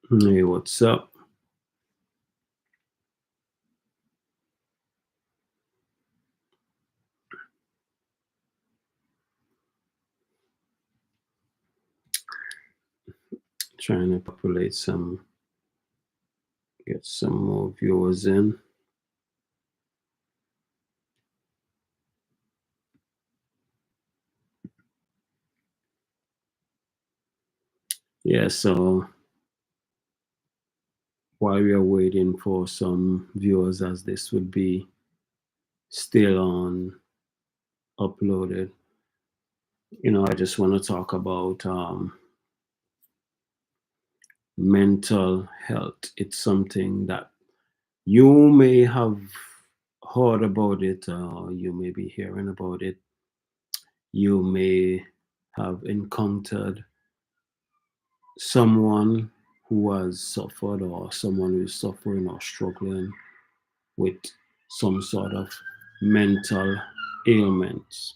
Hey, what's up? Trying to populate get some more viewers in. Yeah, so while we are waiting for some viewers, as this would be still on uploaded, I just want to talk about mental health. It's something that you may have heard about it, or you may be hearing about it. You may have encountered someone who has suffered, or someone who is suffering or struggling with some sort of mental ailments.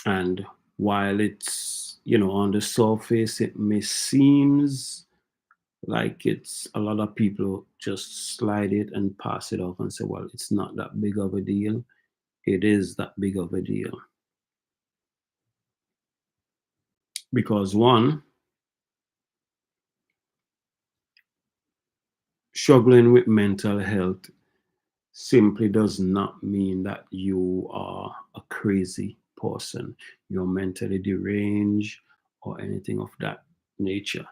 And while it's, on the surface, it may seems like it's a lot of people just slide it and pass it off and say, well, it's not that big of a deal. It is that big of a deal. Because one, struggling with mental health simply does not mean that you are a crazy person, you're mentally deranged, or anything of that nature.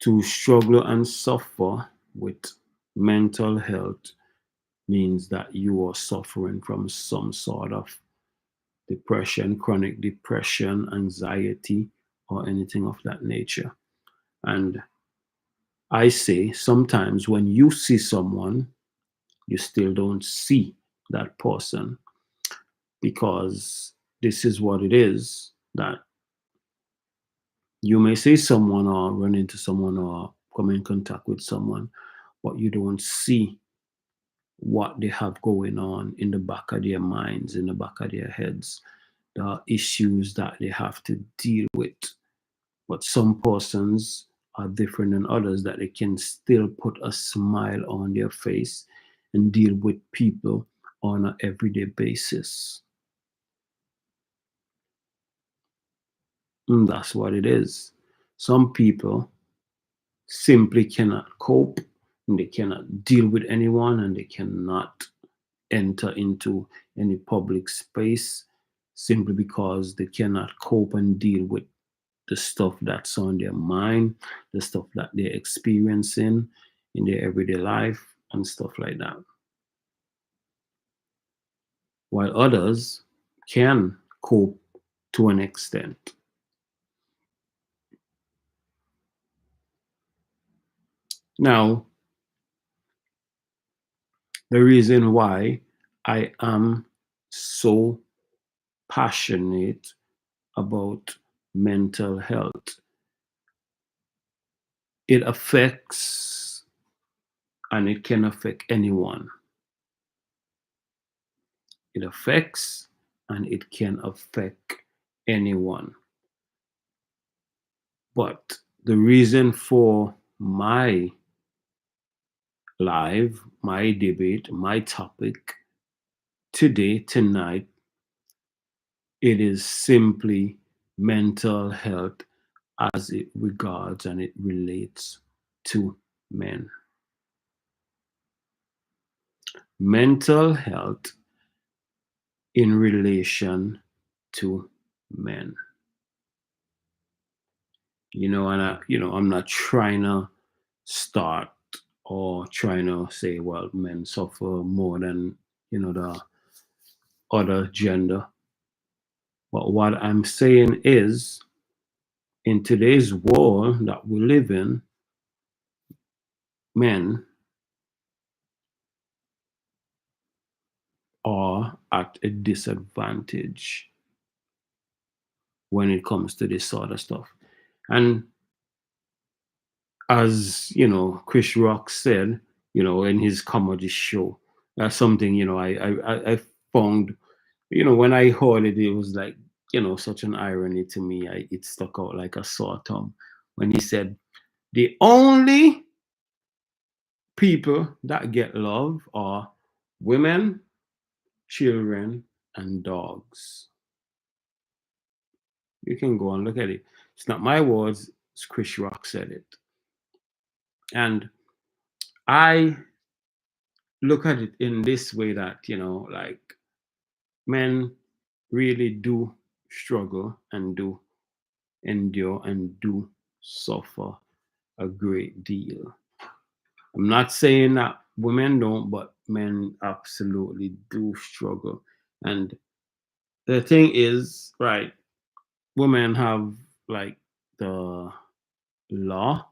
To struggle and suffer with mental health means that you are suffering from some sort of depression, chronic depression, anxiety, or anything of that nature. And I say sometimes when you see someone, you still don't see that person, because this is what it is, that you may see someone or run into someone or come in contact with someone, but you don't see what they have going on in the back of their minds, in the back of their heads, the issues that they have to deal with. But some persons are different than others, that they can still put a smile on their face and deal with people on an everyday basis. And that's what it is. Some people simply cannot cope, and they cannot deal with anyone, and they cannot enter into any public space simply because they cannot cope and deal with the stuff that's on their mind, the stuff that they're experiencing in their everyday life, and stuff like that. While others can cope to an extent. Now, the reason why I am so passionate about mental health, it affects, and it can affect anyone. It affects and it can affect anyone. But the reason for my live, my debate, my topic today, tonight, it is simply mental health as it regards and it relates to men. Mental health in relation to men. I'm not trying to start or trying to say, well, men suffer more than, the other gender. But what I'm saying is, in today's world that we live in, men are at a disadvantage when it comes to this sort of stuff. And as Chris Rock said, in his comedy show, that's something I found. When I heard it, it was like such an irony to me. It stuck out like a sore thumb when he said, the only people that get love are women, children, and dogs. You can go and look at it. It's not my words, it's Chris Rock said it. And I look at it in this way that, like men really do struggle and do endure and do suffer a great deal. I'm not saying that women don't, but men absolutely do struggle. And the thing is, right, women have like the law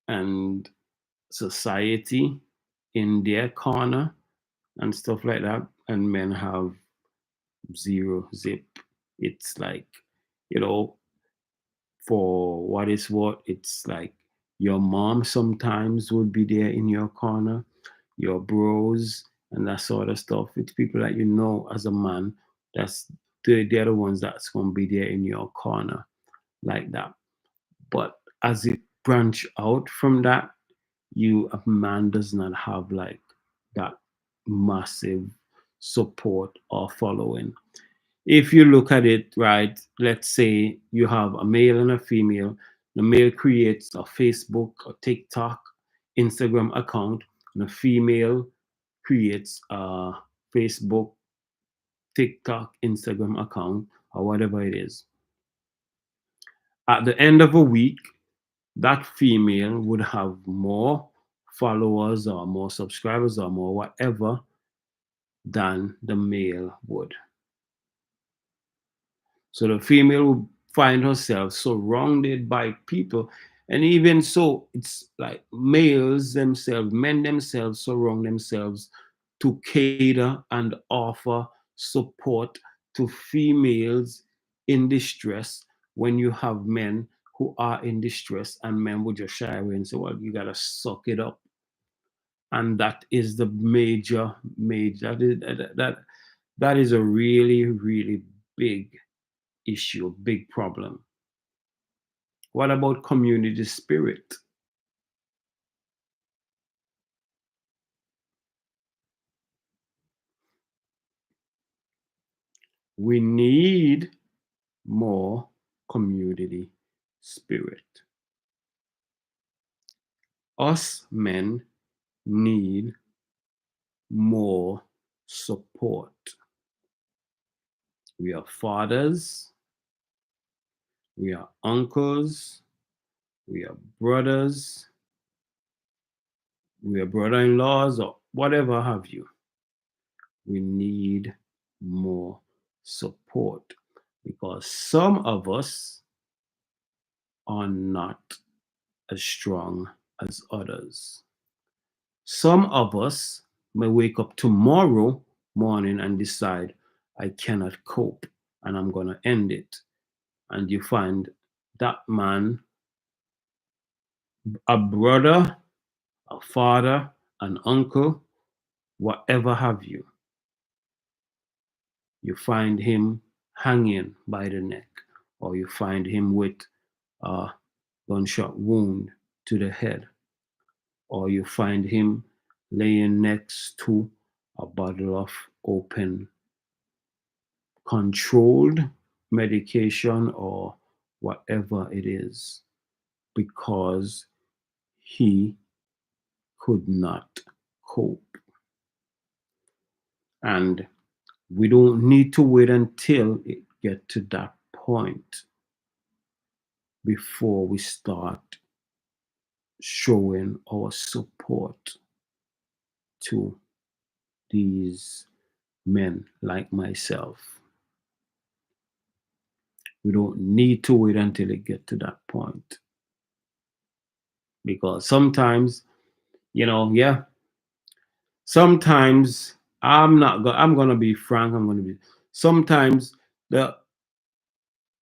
and society in their corner and stuff like that, and men have zero zip. It's like, you know, for what it's worth, it's like your mom sometimes would be there in your corner, your bros, and that sort of stuff. It's people that as a man, that's they're the ones that's gonna be there in your corner like that. But as it branch out from that, a man does not have like that massive support or following. If you look at it, right, let's say you have a male and a female. The male creates a Facebook, a TikTok, Instagram account, and the female creates a Facebook, TikTok, Instagram account, or whatever it is. At the end of a week, that female would have more followers or more subscribers or more whatever than the male would. So the female will find herself surrounded by people. And even so, it's like males themselves, men themselves surround themselves to cater and offer support to females in distress when you have men who are in distress, and men will just shy away and say, well, you got to suck it up. And that is the major, that is a really, really big issue, big problem. What about community spirit? We need more community spirit. Us men need more support. We are fathers, we are uncles, we are brothers, we are brother-in-laws, or whatever have you. We need more support because some of us are not as strong as others. Some of us may wake up tomorrow morning and decide, I cannot cope and I'm going to end it. And you find that man, a brother, a father, an uncle, whatever have you, you find him hanging by the neck, or you find him with a gunshot wound to the head, or you find him laying next to a bottle of open controlled medication or whatever it is, because he could not cope. And we don't need to wait until it gets to that point before we start showing our support to these men like myself. We don't need to wait until it gets to that point. Because sometimes, yeah, sometimes I'm gonna be frank, sometimes the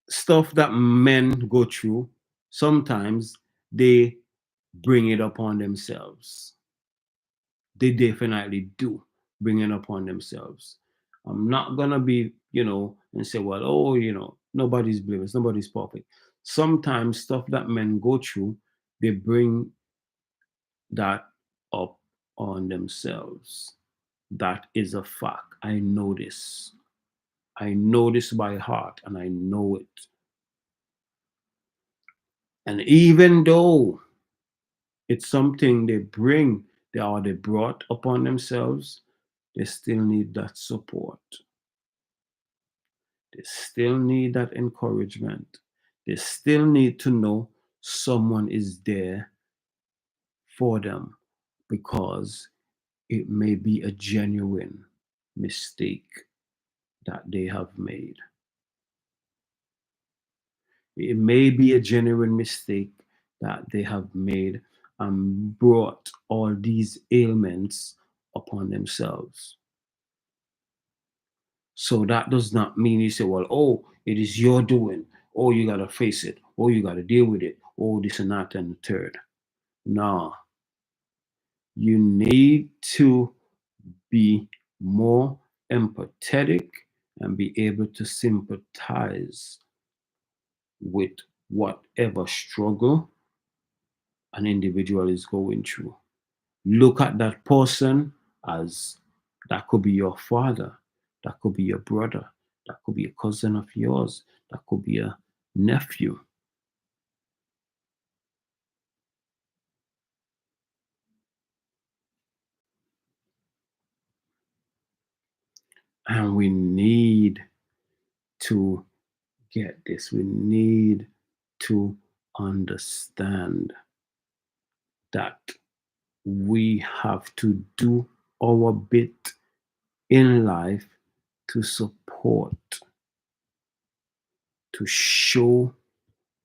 stuff that men go through, sometimes they bring it upon themselves. They definitely do bring it upon themselves. I'm not gonna be, and say, well, oh, nobody's blameless, nobody's perfect. Sometimes stuff that men go through, they bring that up on themselves. That is a fact. I know this. I know this by heart and I know it. And even though it's something they brought upon themselves, they still need that support. They still need that encouragement. They still need to know someone is there for them because it may be a genuine mistake that they have made. It may be a genuine mistake that they have made and brought all these ailments upon themselves. So that does not mean you say, well, oh, it is your doing. Oh, you got to face it. Oh, you got to deal with it. Oh, this and that and the third. No. You need to be more empathetic and be able to sympathize with whatever struggle an individual is going through. Look at that person as that could be your father, that could be your brother, that could be a cousin of yours, that could be a nephew. And we need to get this. We need to understand that we have to do our bit in life to support, to show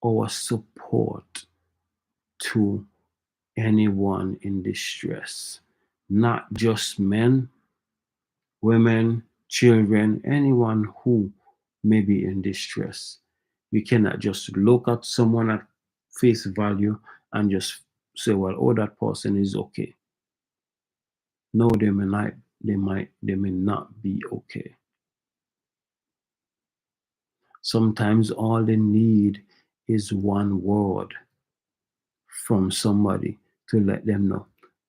our support to anyone in distress, not just men, women, children, anyone who may be in distress. We cannot just look at someone at face value and just say, well, oh, that person is okay. No, they may not be okay. Sometimes all they need is one word from somebody to let them know.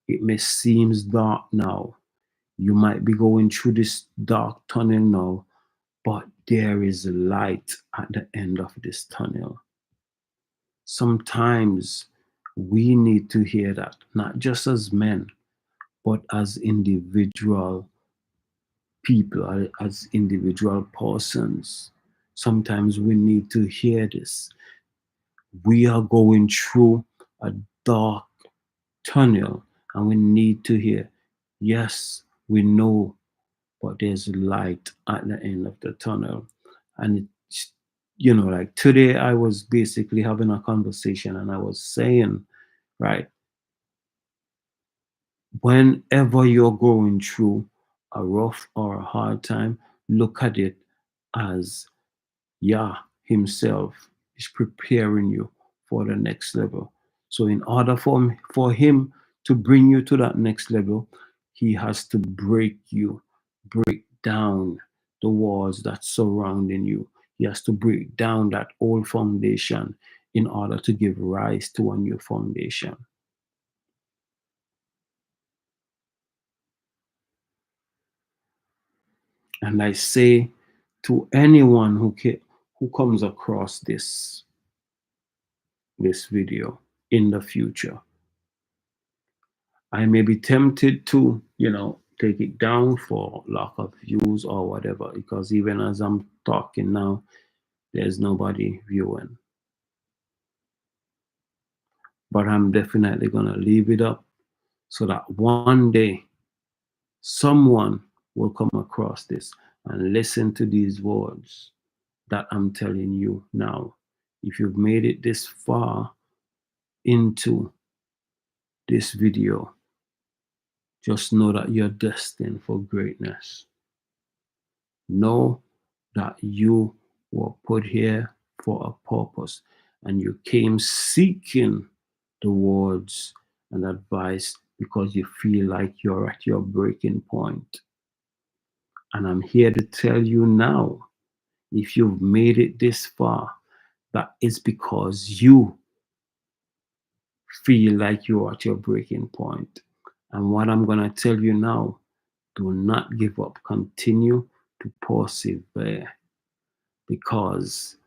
It may seem dark now. You might be going through this dark tunnel now, but there is light at the end of this tunnel. Sometimes we need to hear that, not just as men, but as individual people, as individual persons. Sometimes we need to hear this. We are going through a dark tunnel and we need to hear, yes, we know, but there's light at the end of the tunnel. And it's, like today I was basically having a conversation and I was saying, right, whenever you're going through a rough or a hard time, look at it as Yah himself is preparing you for the next level. So in order for him to bring you to that next level, he has to break down the walls that surrounding you. He has to break down that old foundation in order to give rise to a new foundation. And I say to anyone who comes across this video in the future, I may be tempted to, take it down for lack of views or whatever, because even as I'm talking now, there's nobody viewing. But I'm definitely going to leave it up so that one day someone will come across this and listen to these words that I'm telling you now. If you've made it this far into this video, just know that you're destined for greatness. Know that you were put here for a purpose and you came seeking the words and advice because you feel like you're at your breaking point. And I'm here to tell you now, if you've made it this far, that it's because you feel like you're at your breaking point. And what I'm going to tell you now, do not give up. Continue to persevere, because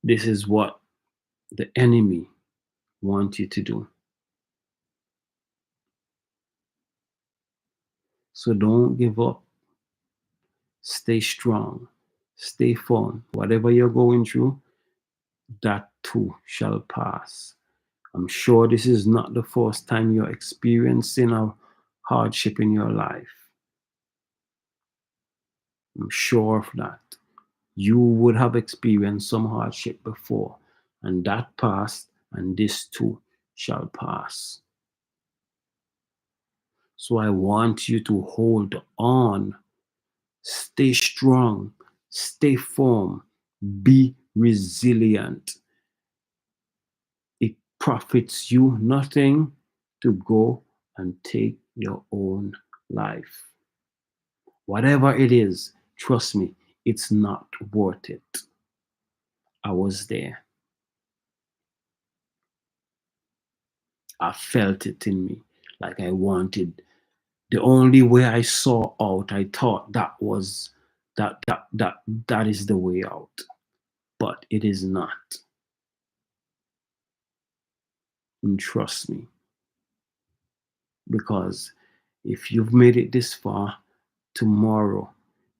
this is what the enemy wants you to do. So don't give up. Stay strong. Stay firm. Whatever you're going through, that too shall pass. I'm sure this is not the first time you're experiencing a hardship in your life. I'm sure of that. You would have experienced some hardship before, and that passed, and this too shall pass. So I want you to hold on, stay strong, stay firm, be resilient. It profits you nothing to go and take your own life. Whatever it is, trust me, it's not worth it. I was there. I felt it in me, like I wanted. The only way I saw out, I thought that was that is the way out. But it is not. And trust me. Because if you've made it this far, tomorrow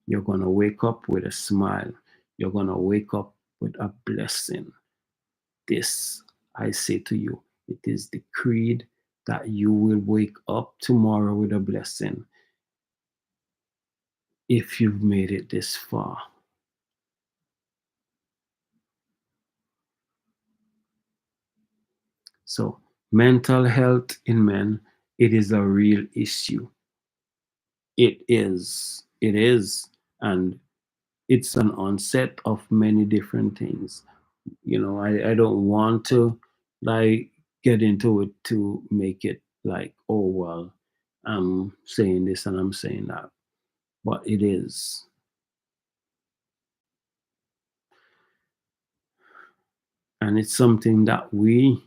you're gonna wake up with a smile. You're gonna wake up with a blessing. This I say to you, it is decreed that you will wake up tomorrow with a blessing if you've made it this far. So, mental health in men, it is a real issue. It is. It is. And it's an onset of many different things. I don't want to like get into it to make it like, oh well, I'm saying this and I'm saying that. But it is. And it's something that we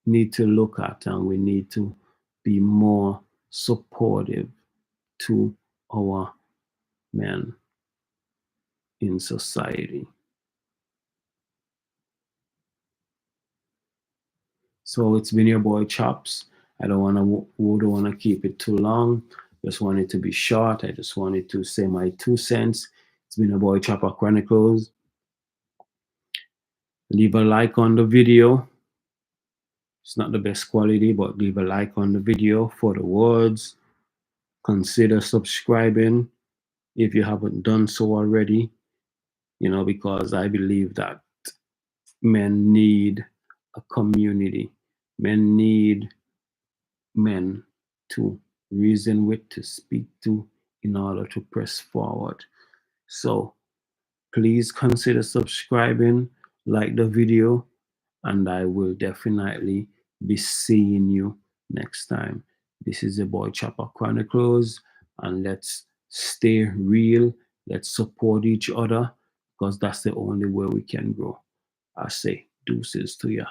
need to look at, and we need to be more supportive to our men in society. So it's been your boy Chops. I don't wanna keep it too long. Just want it to be short. I just wanted to say my 2 cents. It's been your boy Chopper Chronicles. Leave a like on the video. It's not the best quality, but leave a like on the video for the words. Consider subscribing if you haven't done so already, because I believe that men need a community. Men need men to reason with, to speak to, in order to press forward. So please consider subscribing, like the video, and I will definitely be seeing you next time. This is the boy Chopper Chronicles, and let's stay real. Let's support each other, because that's the only way we can grow. I say deuces to ya.